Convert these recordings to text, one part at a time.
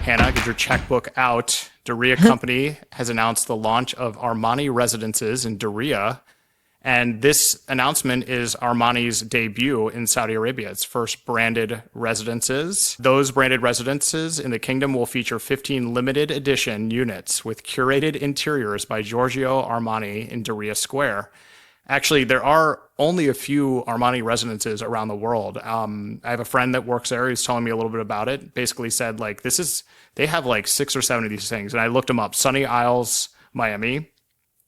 Hannah, get your checkbook out. Diriyah Company has announced the launch of Armani Residences in Diriyah. And this announcement is Armani's debut in Saudi Arabia, its first branded residences. Those branded residences in the kingdom will feature 15 limited edition units with curated interiors by Giorgio Armani in Diriyah Square. Actually, there are only a few Armani residences around the world. I have a friend that works there. He's telling me a little bit about it. Basically said, like, they have like 6 or 7 of these things. And I looked them up. Sunny Isles, Miami,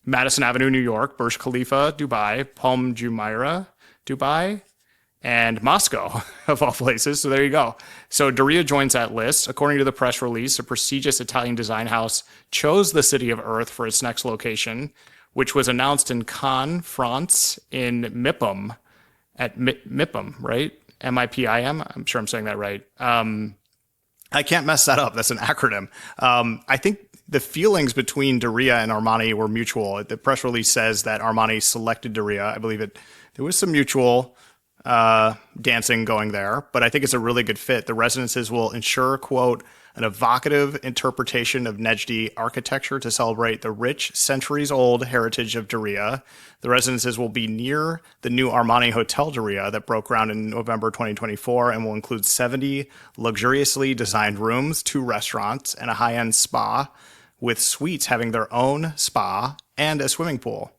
Madison Avenue, New York, Burj Khalifa, Dubai, Palm Jumeirah, Dubai, and Moscow, of all places. So there you go. So Diriyah joins that list. According to the press release, a prestigious Italian design house chose the City of Earth for its next location, which was announced in Cannes, France, in MIPIM, at MIPIM, right? MIPIM? I'm sure I'm saying that right. I can't mess that up. That's an acronym. I think the feelings between Diriyah and Armani were mutual. The press release says that Armani selected Diriyah. I believe there was some mutual dancing going there, but I think it's a really good fit. The residences will ensure, quote, an evocative interpretation of Najdi architecture to celebrate the rich, centuries-old heritage of Diriyah. The residences will be near the new Armani Hotel Diriyah that broke ground in November 2024 and will include 70 luxuriously designed rooms, 2 restaurants, and a high-end spa, with suites having their own spa and a swimming pool.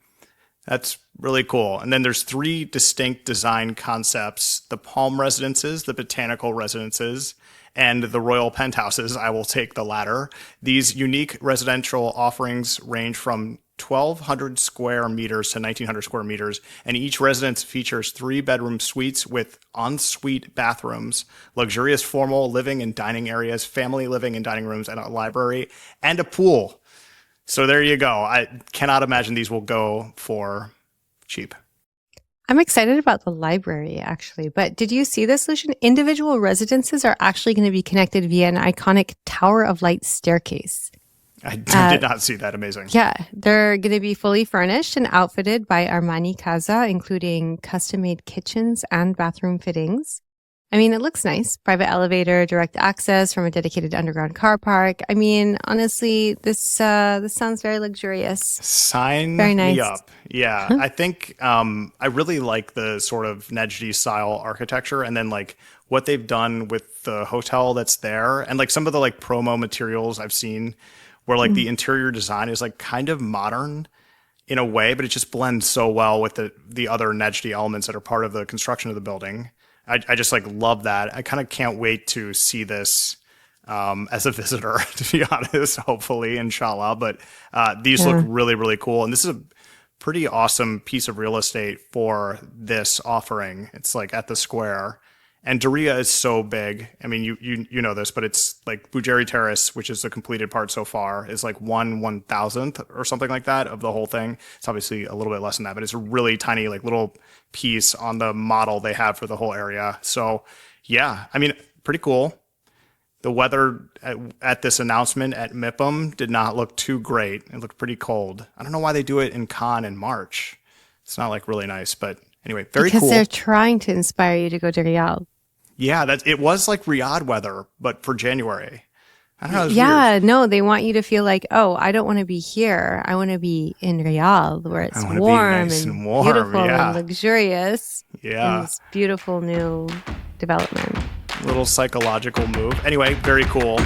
That's really cool. And then there's 3 distinct design concepts: the Palm Residences, the Botanical Residences, and the Royal Penthouses. I will take the latter. These unique residential offerings range from 1,200 square meters to 1,900 square meters, and each residence features 3-bedroom suites with ensuite bathrooms, luxurious formal living and dining areas, family living and dining rooms, and a library, and a pool. So there you go. I cannot imagine these will go for cheap. I'm excited about the library, actually. But did you see the solution? Individual residences are actually going to be connected via an iconic Tower of Light staircase. I did not see that. Amazing. Yeah, they're going to be fully furnished and outfitted by Armani Casa, including custom-made kitchens and bathroom fittings. I mean, it looks nice. Private elevator, direct access from a dedicated underground car park. I mean, honestly, this sounds very luxurious. Sign very nice. Me up. Yeah, I think I really like the sort of Najdi style architecture, and then like what they've done with the hotel that's there, and like some of the like promo materials I've seen where like the interior design is like kind of modern in a way, but it just blends so well with the other Najdi elements that are part of the construction of the building. I just like love that. I kind of can't wait to see this as a visitor, to be honest, hopefully, inshallah. But these look really, really cool. And this is a pretty awesome piece of real estate for this offering. It's like at the square. And Diriyah is so big. I mean, you know this, but it's like Bujeri Terrace, which is the completed part so far, is like 1/1000th or something like that of the whole thing. It's obviously a little bit less than that, but it's a really tiny, like little piece on the model they have for the whole area. So yeah, I mean, pretty cool. The weather at this announcement at MIPIM did not look too great. It looked pretty cold. I don't know why they do it in Cannes in March. It's not like really nice, but anyway, very cool. Because they're trying to inspire you to go to Riyadh. Yeah, it was like Riyadh weather, but for January. I don't know. Yeah, weird. no, they want you to feel like, oh, I don't want to be here. I want to be in Riyadh, where it's warm, nice and warm, beautiful yeah. and luxurious. Yeah. In this beautiful new development. Little psychological move. Anyway, very cool.